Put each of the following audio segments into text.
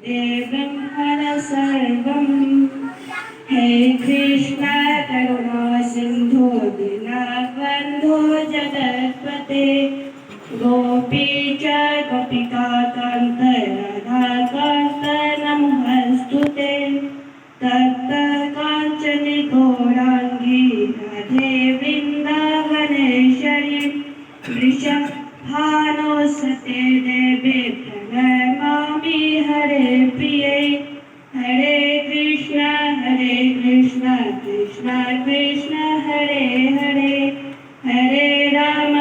देवं हर सर्वं हे कृष्ण करुणा सिंधु दीनबंधु जगत्पते गोपीच गोपिका कांत राधाकांत नमोस्तुते तप्त कांचन गौरांगी राधे वृंदावनेश्वरी वृषभानुसुते देवी प्रणमामि हरे प्रिये हरे कृष्ण कृष्ण कृष्ण हरे हरे हरे राम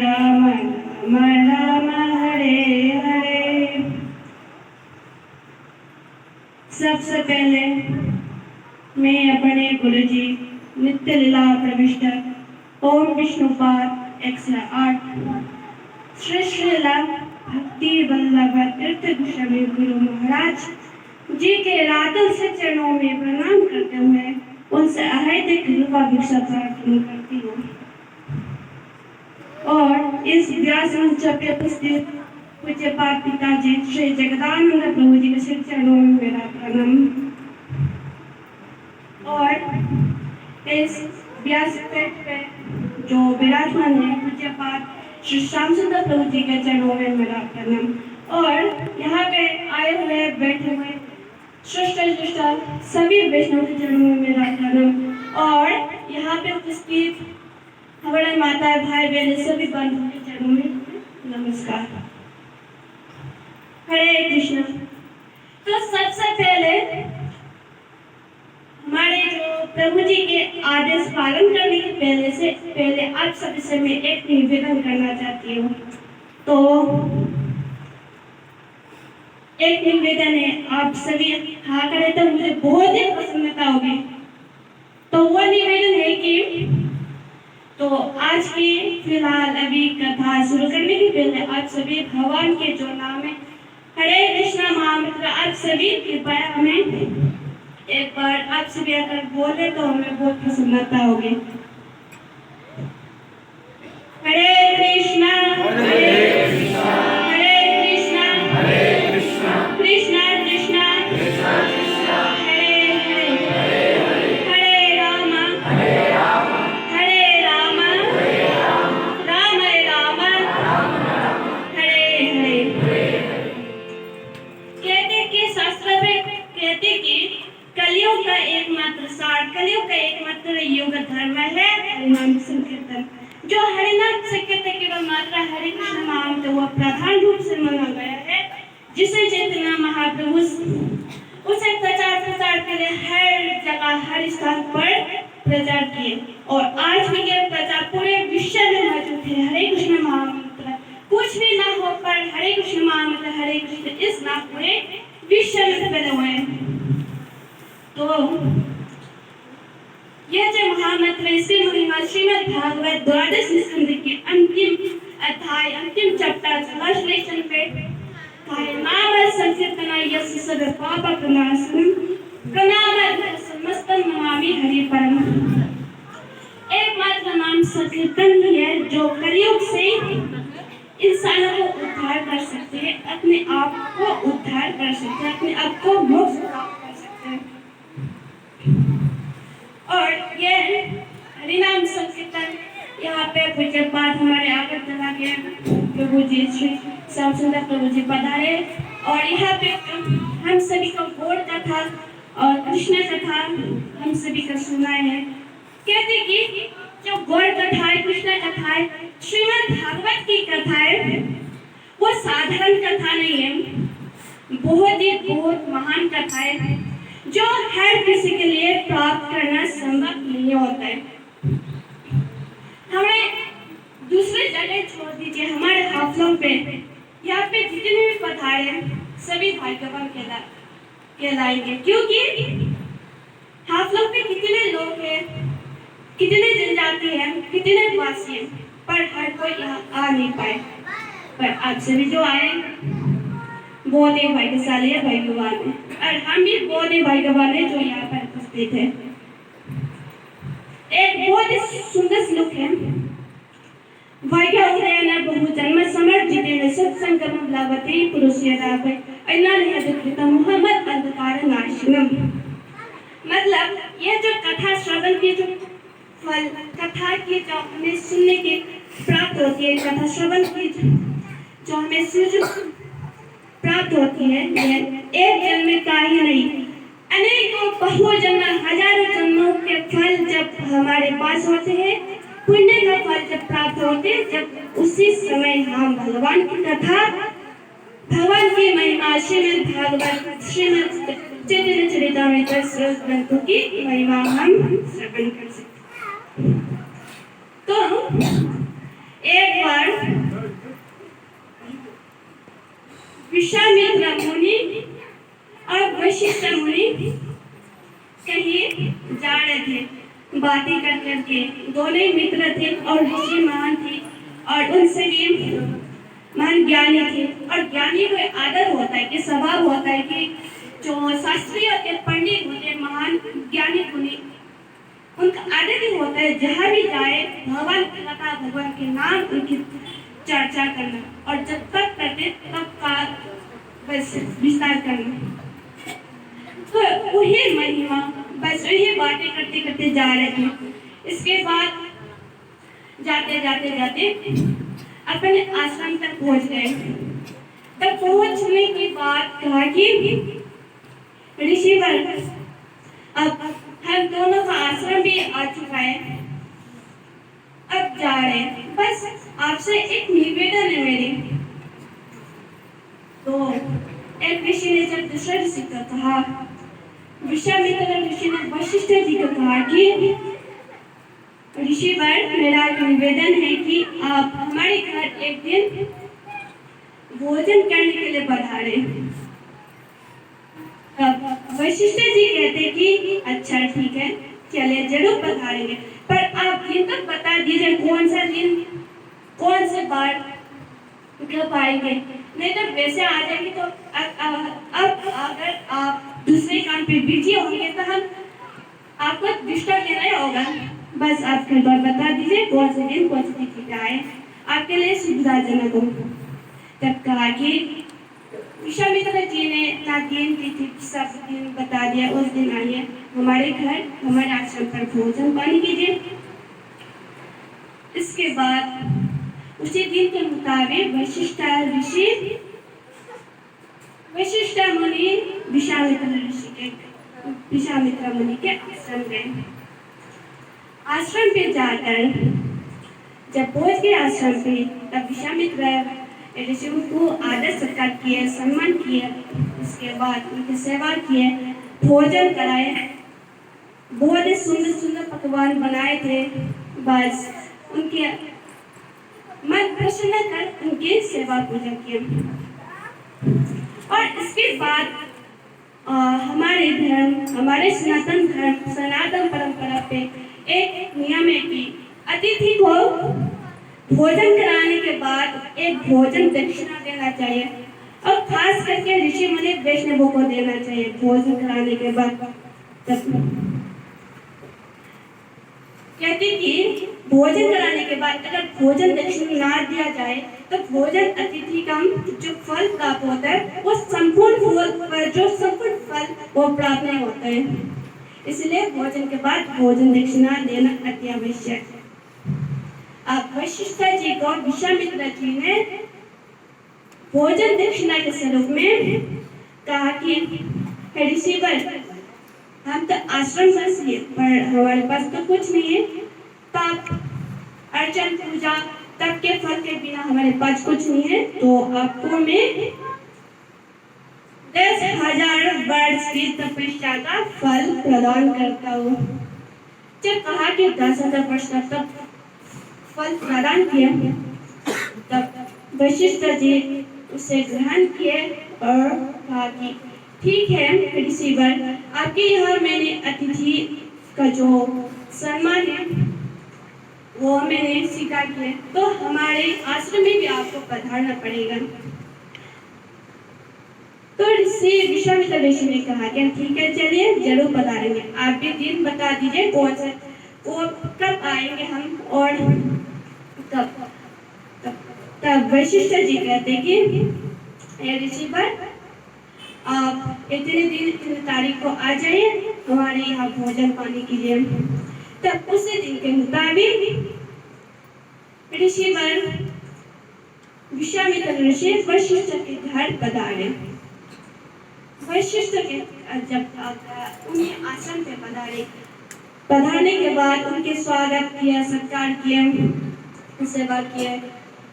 राम राम हरे हरे। सबसे पहले मैं अपने गुरुजी नित्य लीला प्रविष्ट ओम विष्णुपाद 108 श्री श्रीला भक्ति वल्लभ तीर्थ गोस्वामी गुरु महाराज जी के रातल से चरणों में प्रणाम करते हुए उनसे अहैतिक कृपा भिक्षा प्रार्थना करती हूँ और इस व्यास मंच पे उपस्थित पूज्य पाद पिताजी श्री जगदानंद प्रभु जी के श्री चरणों में मेरा प्रणाम और इस व्यासपीठ पे जो विराजमान है पूज्य पाद श्री श्याम सुंदर प्रभु जी के चरणों में मेरा प्रणाम और यहाँ पे आए हुए बैठे हुए श्रेष्ठ सभी वैष्णव के चरणों में मेरा प्रणाम और यहाँ पे उपस्थित हमारे माता भाई बहन सभी बंधुओं के चरणों में नमस्कार। हरे कृष्ण। तो सबसे पहले हमारे जो प्रभु जी के आदेश पालन करने के पहले आप सभी से मैं एक निवेदन करना चाहती हूँ। तो एक निवेदन है, आप सभी हाँ करें तो मुझे बहुत ही प्रसन्नता होगी। तो वो निवेदन है कि तो आज की फिलहाल अभी कथा शुरू करने के पहले आप सभी भगवान के जो नाम है हरे कृष्णा महामंत्र आप सभी कृपया हमें एक बार आप सभी अगर बोले तो हमें बहुत प्रसन्नता होगी। हरे कृष्णा हरे कृष्णा हरे कृष्णा कृष्णा कृष्णा हरे हरे हरे राम हरे राम राम हरे हरे। कहते कि शास्त्र में कहते कि कलयुग का एकमात्र युग धर्म है हरिनाम संकीर्तन। जो हरिनाम संकीर्तन की मात्रा हरे कृष्ण महामंत्र वह प्रधान रूप से माना गया है, जिसे चैतन्य महाप्रभु उसे प्रचार के लिए हर जगह हर स्थान पर प्रचार किए और आज भी ये प्रचार पूरे विश्व में मौजूद है। हरे कृष्ण महामंत्र कुछ भी ना हो पर हरे कृष्ण महामंत्र हरे कृष्ण इस नाम पूरे विश्व में फैले हुए हैं। तो यह जो महामंत्र इसकी महिमा श्रीमद् भागवत द्वादश स्कंद के अंतिम अध्याय अंतिम चैप्टर ट्रांसलेशन पे नाम संकीर्तन यस्य सर्व पाप प्रणाशनम प्रणाम समस्तम नमामि हरि परम। एकमात्र नाम संकीर्तन ही है जो कलयुग से इंसानों को उद्धार कर सकते हैं, अपने आप को उद्धार कर सकते हैं, अपने आप को मोक्ष प्राप्त कर सकते हैं। और ये हरिनाम संकीर्तन यहाँ पे पूज्य पाठ हमारे आगे चला गया प्रभु जी श्री श्याम सुंदर प्रभु जी पधारे और यहाँ पे हम सभी को गौड़ कथा और कृष्ण कथा हम सभी को सुनाए हैं। कहते कि जो गौड़ कथा है कृष्ण कथा है श्रीमद् भागवत की कथा है वो साधारण कथा नहीं है, बहुत महान कथा है जो हर किसी के लिए प्राप्त करना संभव नहीं होता है। हमें दूसरे जगह छोड़ दीजिए, हमारे हाफलों पे यहाँ पे जितने भी पधारे सभी भाग्यवान कहलाएंगे, क्योंकि हाफलों पे कितने लोग हैं, कितने जनजाति हैं, कितने वासी हैं, पर हर कोई यहाँ आ नहीं पाए। पर आप सभी जो आए बहुत ही भाग्यशाली है, भाग्यवान है और हम भी बहुत ही भाग्यवान है जो यहाँ पर उपस्थित है। एक बहुत ही सुंदर श्लोक है, भाग्य उदयन बहु जन्म समर्जितेन सत्संगम लभते पुरुषेणापि मोहम्मद अंधकार नाशनम। मतलब ये जो कथा श्रवण की जो फल, कथा की जो हमें सुनने की प्राप्त होती है, कथा श्रवण की जो हमें प्राप्त होती है, ये एक जन्म का ही नहीं, अनेकों बहुजन्म हजारों जन्मों के फल जब हमारे पास होते हैं, पुण्य का फल जब प्राप्त होते हैं, जब उसी समय हम भगवान की कथा, भगवान की महिमा, श्रीमद् भागवत, श्रीमद् चैतन्य चरितामृत ग्रंथों की महिमा हम श्रवण कर सकते हैं। तो एक बार विश्वामित्र मुनि और वशिष्ठ मुनि कहीं जा रहे थे, बातें कर करके। दोनों ही मित्र थे और ऋषि महान थे और उनसे भी महान ज्ञानी थे। और ज्ञानी को आदर होता है कि स्वभाव होता है कि जो शास्त्रीय के पंडित होते हैं, महान ज्ञानी मुनि, उनका आदर ही होता है जहाँ भी जाए भगवान की कथा, भगवान के नाम, उनकी चर्चा करना, और जब तक करते तब का बस विस्तार करना। तो वही महिमा, बस वही बातें करते करते जा रहे थे। इसके बाद जाते जाते जाते अपने आश्रम तक पहुंच गए। तब पहुंचने के बाद कहा कि ऋषिवर, अब हम दोनों का आश्रम भी आ चुका है, अब जा रहे हैं, बस आपसे एक निवेदन है मेरी। तो एक ऋषि ने जब दूसरे ऋषि को कहा, विश्वामित्र ऋषि ने वशिष्ठ जी को कहा कि ऋषिवर, मेरा एक निवेदन है कि आप हमारे घर एक दिन भोजन करने के लिए पधारे। वशिष्ठ जी कहते कि अच्छा ठीक है, चलिए जरूर पधारेंगे, पर आप दिन तक बता दीजिए कौन सा दिन, कौन से बार कब आएंगे, नहीं तो वैसे आ जाएंगे तो अब अगर आप दूसरे काम पे बिजी होंगे तो हम आपको डिस्टर्ब लेना होगा। बस आप एक बार बता दीजिए कौन से दिन कौन सी तिथि आए, आपके लिए सुविधाजनक हो। तब कहा कि विश्वामित्र जी ने ना दिन तिथि सब दिन बता दिया, उस दिन आइए हमारे घर, हमारे आश्रम पर भोजन पानी कीजिए। इसके बाद उसी दिन के मुताबिक वशिष्ठ मुनि विश्वामित्र मुनि के आश्रम गए। आश्रम पे जाकर जब पहुंच गए आश्रम पे, तब विश्वामित्र ऋषि को आदर सत्कार किए, सम्मान किए। उसके बाद उनकी सेवा किए, भोजन कराए, बहुत ही सुंदर सुंदर पकवान बनाए थे। बस उनके मन प्रसन्न कर उनकी सेवा पूजा की। और इसके बाद हमारे धर्म, हमारे सनातन धर्म, सनातन परंपरा पे एक नियम है कि अतिथि को भोजन कराने के बाद एक भोजन दक्षिणा देना चाहिए, और खास करके ऋषि मुनि वैष्णवों को देना चाहिए भोजन कराने के बाद। कहते कि भोजन कराने के बाद अगर भोजन दक्षिणा ना दिया जाए तो भोजन अतिथि का जो फल प्राप्त होता है वो संपूर्ण फल वो प्राप्त नहीं होता है। इसलिए भोजन के बाद भोजन दक्षिणा देना अति आवश्यक है। अब वशिष्ठ जी को विश्वामित्र जी ने भोजन दक्षिणा के स्वरूप में कहा कि ऋषिवर, हम तो आश्रम वासी हैं, पर हमारे पास तो कुछ नहीं है, तप अर्चन पूजा तप के फल के बिना हमारे पास कुछ नहीं है, तो आपको मैं 10,000 वर्ष की तपस्या का फल प्रदान करता हूँ। जब कहा कि 10,000 वर्ष का तप फल प्रदान किया, तब वशिष्ठ जी उसे ग्रहण किए और कहा कि ठीक है ऋषिवर, आपके यहाँ मैंने अतिथि का जो सम्मान है वो मैंने स्वीकार किया, तो हमारे आश्रम में भी आपको पधारना पड़ेगा। तो विश्वामित्र ऋषि ने कहा कि ठीक है, चलिए जरूर पधारेंगे, आप भी दिन बता दीजिए कौन सा, वो कब आएंगे हम और कब। तब वशिष्ठ जी कहते कि ऋषिवर, आप इतने दिन इतने तारीख को आ जाइए हमारे यहाँ भोजन पानी कीजिए। तब उसी दिन के मुताबिक ऋषिवर विश्वामित्र ऋषि वशिष्ठ के घर पधारे। वशिष्ठ के जब उन्हें आश्रम पे पधारने के बाद उनके स्वागत किया, सत्कार किया, सेवा किया।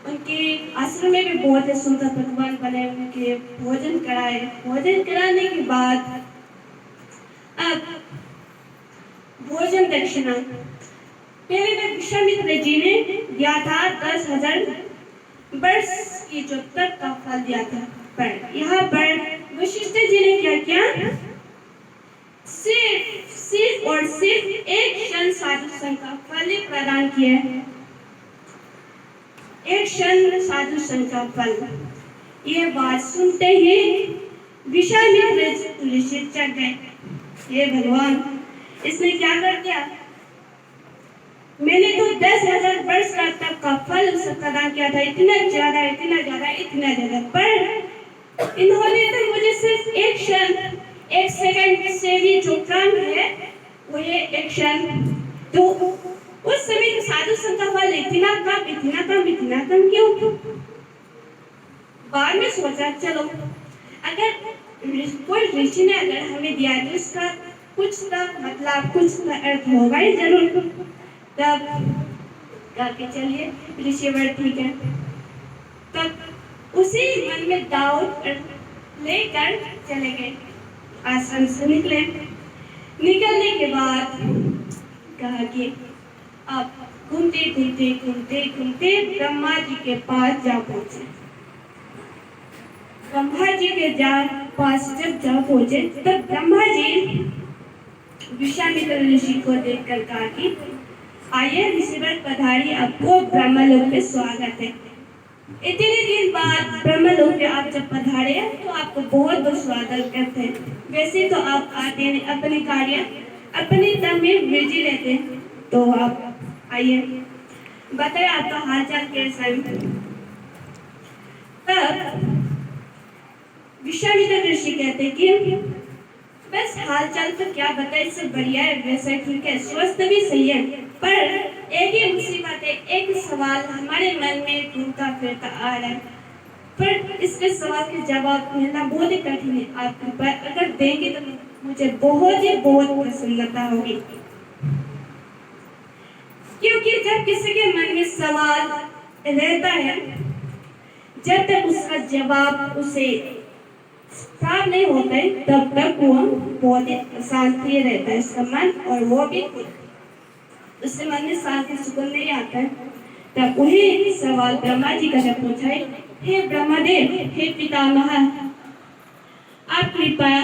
उनके आश्रम में भी बहुत ही सुंदर पकवान बने, उनके भोजन कराए। भोजन कराने के बाद अब भोजन दक्षिणा पहले तो विश्वामित्र जी ने दिया था 10,000 वर्ष की जो तप का फल दिया था। पर यहाँ पर वशिष्ठ जी ने क्या किया, सिर्फ और सिर्फ एक क्षण साधु संघ का फल ही प्रदान किया। एक क्षण साधु संघ का फल। ये बात सुनते ही विश्वामित्र ऋषि चक गए, हे भगवान, इसने क्या कर दिया? मैंने तो 10,000 वर्ष का तप का फल उसे प्रदान किया था, इतना ज्यादा, पर इन्होंने तो मुझे सिर्फ एक क्षण, एक सेकंड से भी जो कम है वो ये एक क्षण। तो उस समय तो साधु संत का फल इतना कम क्यों? बाद में सोचा चलो अगर कोई ऋषि ने अगर हमें दिया तो इसका कुछ मतलब कुछ अर्थ होगा ही जरूर। तब करके चलिए ऋषिवर ठीक है। तब उसी मन में डाउट लेकर चले गए, आश्रम से निकलने के बाद कहा कि अब घूमते ब्रह्मा जी के पास जा पहुंचे। ब्रह्मा जी के पास जब जा पहुंचे तब ब्रह्मा जी विश्वामित्र ऋषि को देखकर कहा कि आइए ऋषिवर पधारिए, आपको ब्रह्मलोक पे स्वागत है। इतने दिन बाद ब्रह्मलोक पे आप जब पधारे तो आपको बहुत बहुत स्वागत करते हैं। वैसे तो आप आते हैं अपने कार्य अपने दम में बिजी रहते हैं, तो आप आइए, बताइए आपका हालचाल कैसा है। तब विश्वामित्र ऋषि कहते कि बस हालचाल तो क्या बताए, इससे बढ़िया है, वैसे ठीक है, स्वस्थ भी सही है, पर एक ही मुसीबत है, एक सवाल हमारे मन में घूमता फिरता आ रहा है, पर इसके सवाल के जवाब मिलना बहुत ही कठिन है। आप अगर देंगे तो मुझे बहुत प्रसन्नता होगी। क्योंकि जब किसी के मन में सवाल रहता है, जब तक उसका जवाब उसे प्राप्त नहीं होता है तब तक वो बहुत ही शांति रहता है उसका मन, और वो भी उससे मन में शांति सुकून नहीं आता है। तब वही सवाल ब्रह्मा जी का जब पूछा है, हे ब्रह्मदेव, हे पितामह, आप कृपया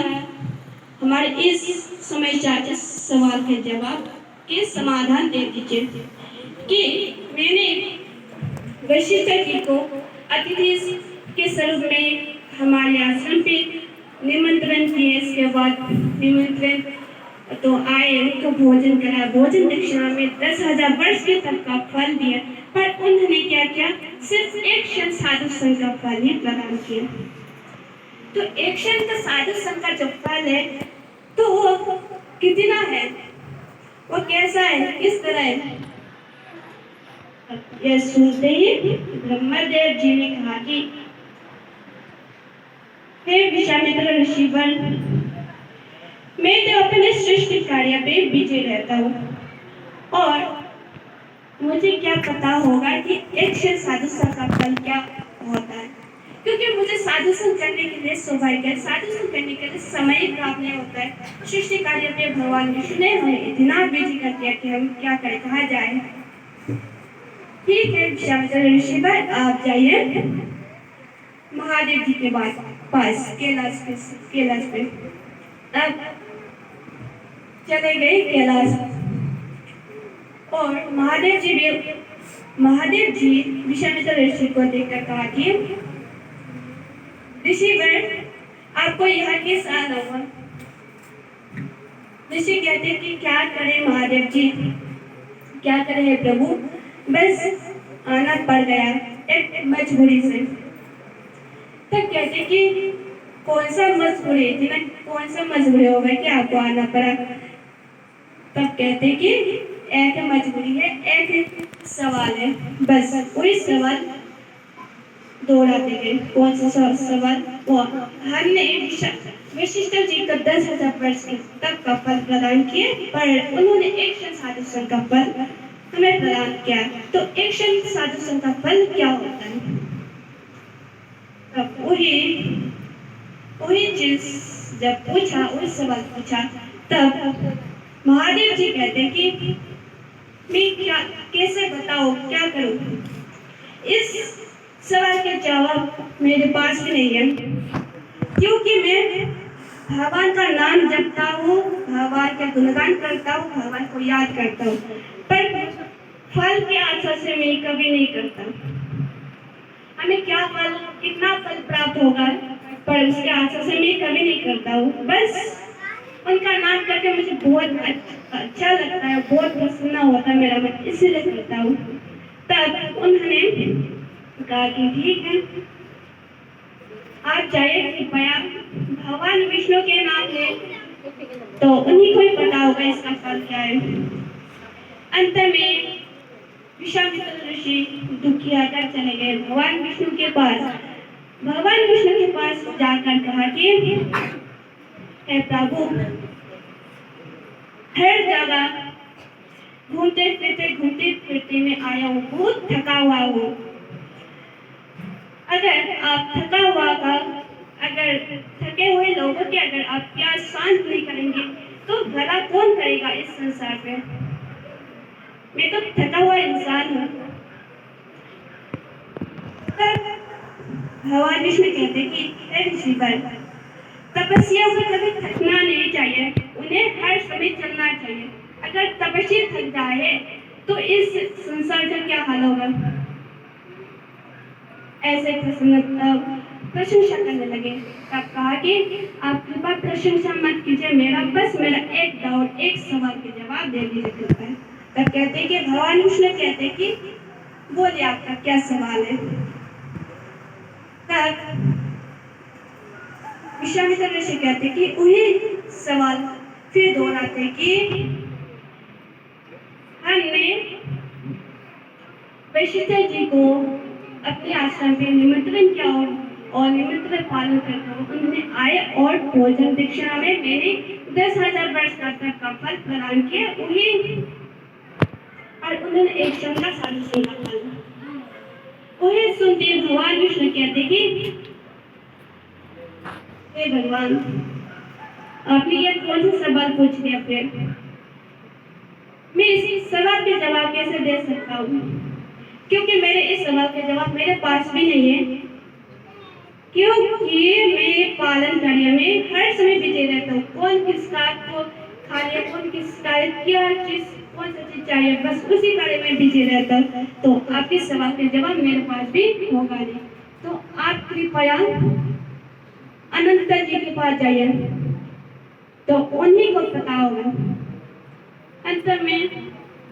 हमारे इस समय चाहे सवाल के जवाब के समाधान दे दीजिए कि मैंने वशिष्ठ जी को अतिथि के स्वरूप में हमारे आश्रम पे निमंत्रण किए। इसके बाद निमंत्रण तो आए, उनको भोजन करा, भोजन दक्षिणा में 10,000 वर्ष के तप का फल दिया, पर उन्होंने क्या किया, सिर्फ एक क्षण साधु संघ का फल ही प्रदान किया। तो एक क्षण का साधु संघ का जो फल है तो वो कितना है, वो कैसा है, किस तरह है। यह सुनते ही ब्रह्मदेव जी ने कहा कि हे विश्वामित्र ऋषिवर, मैं तो अपने सृष्टि कार्य पे बिजी रहता हूँ, और मुझे क्या पता होगा कि एक क्षण साधु संघ का फल क्या होता है, क्योंकि मुझे साधु संघ करने के लिए सौभाग्य, साधु संघ करने के लिए समय प्राप्त नहीं होता है। सृष्टि कार्य पे भगवान विष्णु ने हमें इतना बिजी कर दिया कि हम क्या करें, कहाँ जाए। ठीक है विश्वामित्र ऋषिवर, आप जाइए महादेव जी के पास कैलाश पे। अब चले गए कैलाश, और महादेव जी विश्वामित्र ऋषि को देखकर कहा कि ऋषिवर, आपको यहाँ किस आना हुआ। ऋषि कहते कि क्या करें महादेव जी, क्या करें प्रभु, बस आना पड़ गया एक मजबूरी से। तब कहते कि कौन सा मजबूरी, जिन्हें कौन सा मजबूरी होगा कि आपको आना पड़ा। तब कहते कि एक मजबूरी है, एक सवाल है, बस वही सवाल दोहराते गए। कौन सा सवाल? वो हमने विशिष्ट जी को 10,000 वर्ष तक का फल प्रदान किए, पर उन्होंने एक क्षण साधु का फल हमें प्रदान किया। तो एक क्षण साधु का फल क्या होता है? तब वही चीज जब पूछा, वही सवाल पूछा, तब महादेव जी कहते कि मैं क्या कैसे बताऊं, क्या करूं? इस सवाल के जवाब मेरे पास भी नहीं है, क्योंकि मैं भगवान का नाम जपता हूँ, भगवान के गुणगान करता हूँ, भगवान को याद करता हूँ, पर फल की आशा से मैं कभी नहीं करता। हमें क्या फल, कितना फल प्राप्त होगा, पर उसके आशा से मैं कभी नहीं करता हूँ। बस उनका नाम करके मुझे बहुत अच्छा लगता है, बहुत प्रसन्न होता है मेरा मन, इसलिए करता हूँ। तब उन्होंने कहा कि ठीक है, आप जाइए, कृपया भगवान विष्णु के नाम ले, तो उन्हीं को ही पता होगा इसका फल क्या है। अंत में विश्वामित्र ऋषि दुखी आकर चले गए भगवान विष्णु के पास। भगवान विष्णु के पास जाकर कहा कि हे प्रभु, हर जगह घूमते फिरते मैं आया हूँ, बहुत थका हुआ हूँ। अगर आप थका हुआ का, अगर थके हुए लोगों की अगर आप प्यास शांत नहीं करेंगे, तो भला कौन करेगा इस संसार पे? मैं तो थका हुआ इंसान हूँ। भगवान विष्णु कहते कि हे ऋषिवर, तपस्या को कभी थकना नहीं चाहिए, उन्हें हर समय चलना चाहिए। अगर तपस्या थक जाए तो इस संसार का क्या हाल होगा? ऐसे प्रशंसा करने लगे। तब कहा कि आप कृपया प्रशंसा मत कीजिए, मेरा एक डाउट, एक सवाल के जवाब दे दीजिए कृपया। तब कहते कि भगवान विष्णु कहते कि बोलिए आपका क्या सवाल है। तब विश्वामित्र ऋषि कहते कि वही सवाल फिर दोहराते कि हमने वशिष्ठ जी को अपने आश्रम पे निमंत्रण किया और निमंत्रण पालन करते हुए उन्होंने आए और भोजन दीक्षा में मैंने 10,000 वर्ष तक का फल प्रदान किया, और उन्होंने एक चंगा साधु का फल। वही सुनते भगवान विष्णु कहते कि हे भगवान, आपने ये कौन सा सवाल पूछ दिया? फिर मैं इस सवाल के जवाब कैसे दे सकता हूँ, क्योंकि मेरे इस सवाल के जवाब मेरे पास भी नहीं है, क्योंकि मैं पालन कार्य में हर समय बिजी रहता हूँ। कौन किसका को खा लिया, कौन किसका क्या चीज, कौन सा चीज चाहिए, बस उसी कार्य में बिजी रहता हूँ। तो आपके सवाल के जवाब मेरे पास भी होगा नहीं। तो आप कृपया अनंत जी के पास जाइए, तो उन्हीं को पता होगा। अंत में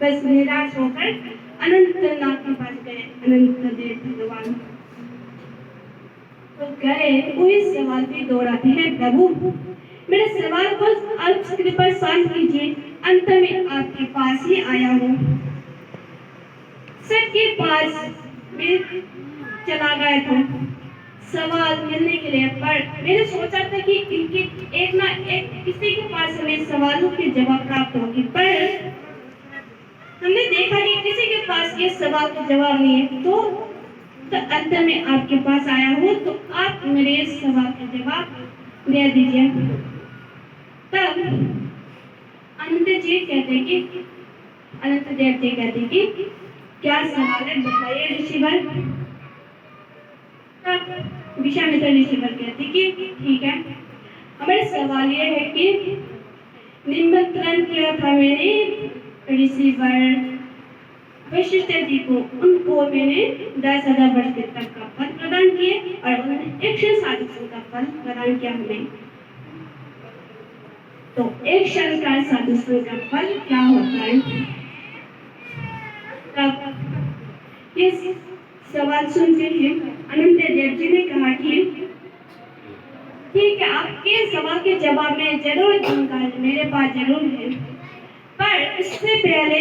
बस निराश होकर अनंतनाथ के पास गए, अनंत देव भगवान तो गए। वही सवाल भी दोहराते हैं, प्रभु मेरे सवाल को आप कृपया शांत कीजिए, अंत में आपके पास ही आया हूँ। सबके पास मैं चला गया था सवाल मिलने के लिए, पर मैंने सोचा था कि इनके एक ना एक किसी के पास हमें सवालों के जवाब प्राप्त होगी, पर हमने देखा कि किसी के पास ये सवाल का जवाब नहीं है। तो अंत में आपके पास आया हूँ, तो आप मेरे इस सवाल का जवाब दे दीजिए। तब अनंत जी कहते कि अनंत देव जी कहते कि क्या सवाल है, बताइए ऋषिवर। तब विश्वामित्र ऋषिवर कहते कि ठीक है, हमारा सवाल ये है कि निमंत्रण किया था मैंने ऋषिवर वशिष्ठ जी को, उनको मैंने 10,000 वर्ष तक का फल प्रदान किए और उन्होंने 107 का फल प्रदान किया हमें। तो 107 का फल क्या होता है? तब इस सवाल सुनते ही अनंत देव जी ने कहा कि ठीक है, आपके सवाल के जवाब में जरूर दूंगा, मेरे पास जरूर है। पर इससे पहले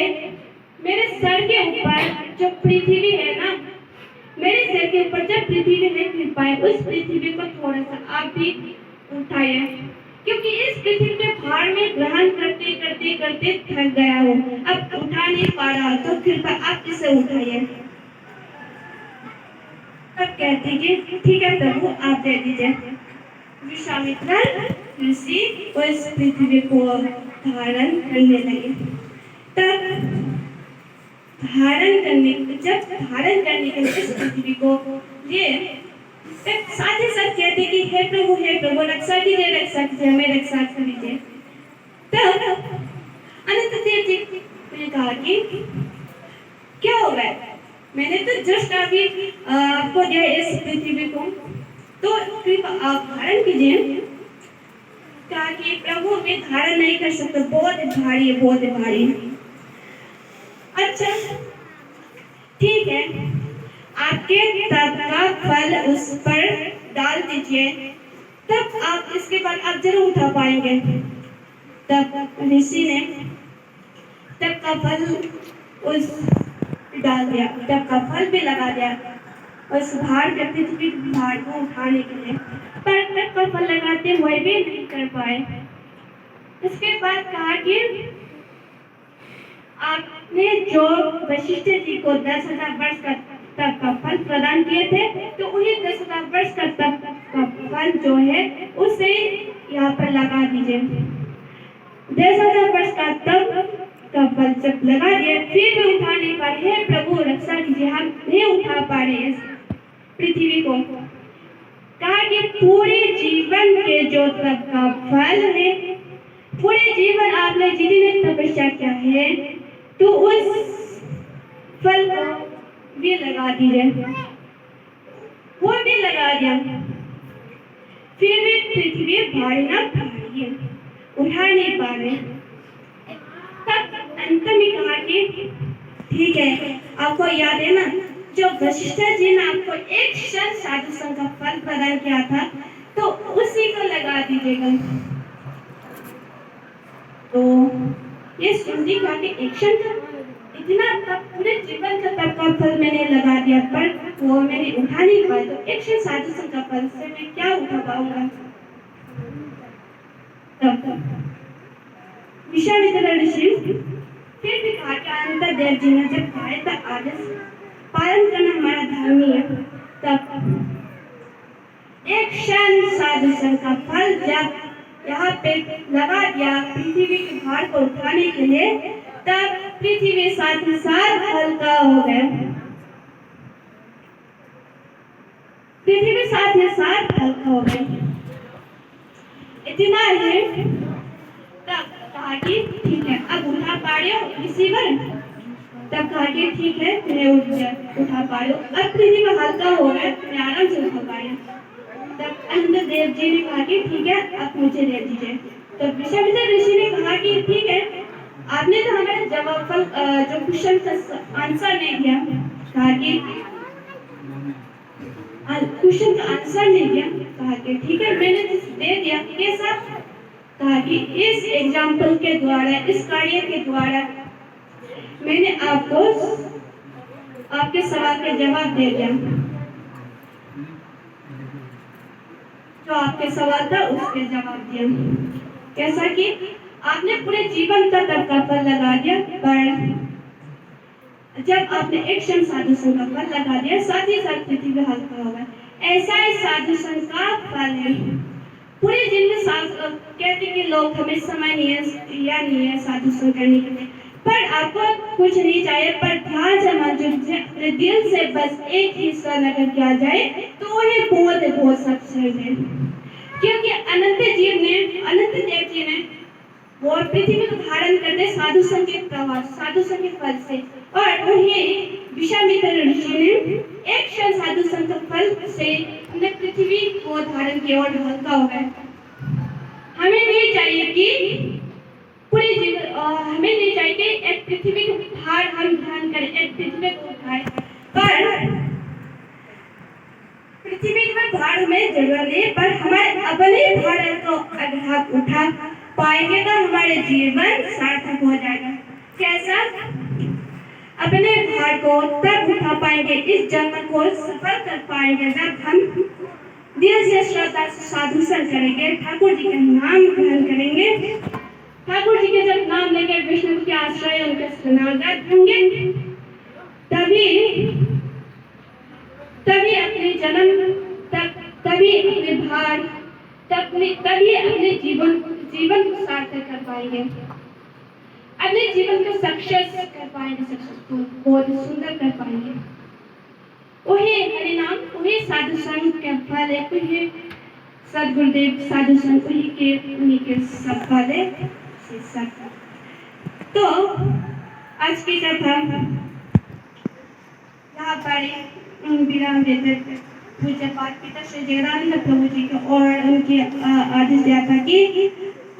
मेरे सर के ऊपर जो पृथ्वी है ना, मेरे सर के ऊपर जब पृथ्वी है कृपया उस पृथ्वी को थोड़ा सा आप भी उठाइए, क्योंकि इस पृथ्वी के भार में ग्रहण करते करते करते थक गया हो, अब उठा नहीं पा रहा, तो कृपया आप इसे उठाइए। तब कहते कि ठीक है प्रभु, आप दे दीजिए। विश्वामित्र ऋषि उस पृथ्वी को धारण करने लगे। तब जब धारण करने के लिए इस पृथ्वी को लिए, तब साथ ही साथ कहते कि हे प्रभु रक्षा कीजिए, हमें रक्षा कीजिए। तब अनंत देव जी ने कहा कि क्या हो गया, मैंने तो जस्ट अभी आपको दिया इस पृथ्वी को, तो कृपया आप धारण कीजिए। कहा कि प्रभु मैं धारण नहीं कर सकता, बहुत भारी है, बहुत भारी है। अच्छा ठीक है, आपके तप का फल उस पर डाल दीजिए, तब आप इसके बाद आप जरूर उठा पाएंगे। तब ऋषि ने तप का फल उस डाल दिया, तप का फल भी लगा दिया उस भार के पृथ्वी भार को उठाने के लिए, पर तप का फल लगाते हुए भी नहीं कर पाए। इसके बाद कहा कि आपने जो वशिष्ठ जी को 10,000 वर्ष का तप का फल प्रदान किए थे, तो उन्हीं 10,000 वर्ष का तप का फल जो है उसे यहाँ पर लगा दीजिए। 10,000 वर्ष का तप का फल जब लगा दिया, फिर भी उठा नहीं पा रहे, हे प्रभु रक्षा कीजिए, हम नहीं उठा पा रहे इस पृथ्वी को। कहा कि पूरे जीवन के जो तप का फल है, पूरे जीवन आपने जितने तपस्या किया है, तो उस फल को भी लगा दीजिए। वो भी लगा दिया, फिर भी पृथ्वी भारी ना भारी है, उठा नहीं पा रहे। तब अंत में कहा कि ठीक है, आपको याद है ना, जो वशिष्ठ जी ने आपको एक क्षण साधु संघ का फल प्रदान किया था, तो उसी को लगा दीजिएगा। तो ये सुनती कहा कि एक क्षण का इतना तप, पूरे जीवन का तप का फल मैंने लगा दिया, पर वो मैंने उठा नहीं पाया, तो एक क्षण साधु संघ का फल से मैं क्या उठा पाऊंगा। तब विश्वामित्र ऋषि फिर भी कहा कि अनंत देव जी ने जब कहा था आदेश पालन करना हमारा धर्म ही है, तब एक क्षण साधु संघ का फल जब यहाँ पे लगा दिया पृथ्वी के भार को उठाने के लिए, तब पृथ्वी साथ ही साथ हल्का हो गया। पृथ्वी साथ ही साथ हल्का हो गई। इतना ही तब कहा कि ठीक है, अब उठा पा रहे हो रिसीवर। तब कहा कि ठीक है, मैं उठा पा रही हूँ, अब पृथ्वी हल्का हो रहा है, मैं आराम से उठा पा रही हूँ। तब अनंत देव जी ने कहा कि ठीक है, आप मुझे दे दीजिए। तो विश्वामित्र ऋषि ने कहा कि ठीक है, आपने तो हमें जवाब जो क्वेश्चन का आंसर नहीं दिया। कहा कि क्वेश्चन का आंसर नहीं दिया। कहा कि ठीक है, मैंने दे दिया। कैसा? कहा कि इस एग्जाम्पल के द्वारा, इस कार्य के द्वारा मैंने आपको आपके सवाल का जवाब दे दिया। जो आपके सवाल था उसके जवाब दिया। कैसा कि आपने पूरे जीवन का तप का फल लगा दिया, पर जब आपने एक क्षण साधु संघ का फल लगा दिया, साथ ही साथ पृथ्वी हल्का होगा। ऐसा ही साधु संघ का फल है। पूरे दिन में कहते कि लोग हमें समय नहीं है या नहीं है साधु संघ करने के लिए, पर आपको कुछ नहीं चाहिए, पर ध्यान से मंजूर से अपने दिल से बस एक हिस्सा अगर किया जाए तो वही बहुत सक्षम है। क्योंकि अनंत देव जी ने वो पृथ्वी को धारण करते साधु संघ के प्रभाव, साधु संघ के फल से, और वही विश्वामित्र ऋषि ने एक क्षण साधु संघ के फल से अपने पृथ्वी को धारण किया और हल्का हो गया। हमें नहीं चाहिए कि पूरे जीवन, हमें नहीं चाहिए कि एक पृथ्वी को भार हम धारण करें, एक पृथ्वी को उठाए, पर पृथ्वी में भार हमें जरूरत है, पर हमारे अपने भारत को अगर आप उठा पाएंगे तो हमारे जीवन सार्थक हो जाएगा। कैसा? अपने भारत को तब उठा पाएंगे, इस जन्म को सफल कर पाएंगे जब हम दिल से श्रद्धा से साधु संत करेंगे, ठाकुर जी का नाम ग्रहण करेंगे, ठाकुर जी के जब नाम लेकर विष्णु के आश्रय उनके शरणागत होंगे, तभी अपने जन्म तभी अपने भार तभी अपने जीवन को सार्थक कर पाएंगे, अपने जीवन को सक्सेस कर पाएंगे, सक्सेसफुल बहुत सुंदर कर पाएंगे। वही हरिनाम, वही साधु संत के फल है, वही सदगुरुदेव साधु संत उन्हीं के सब फल है। तो आज की कथा यहाँ पर विराम देते पूज्य पाठ पिता श्री जगदानंद प्रभु जी को और उनके आदेश दिया था कि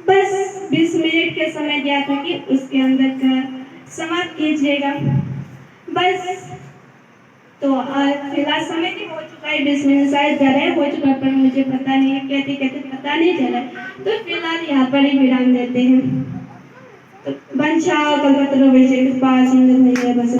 बस 20 मिनट के समय दिया था कि उसके अंदर का समाप्त कीजिएगा बस। तो फिलहाल समय भी हो चुका है, 20 मिनट शायद ज़्यादा हो चुका पर मुझे पता नहीं है, कहते पता नहीं चला, तो फिलहाल यहाँ पर ही विराम देते हैं। तो वंशा कल्पतरु वैसे कृपा सिंधु बस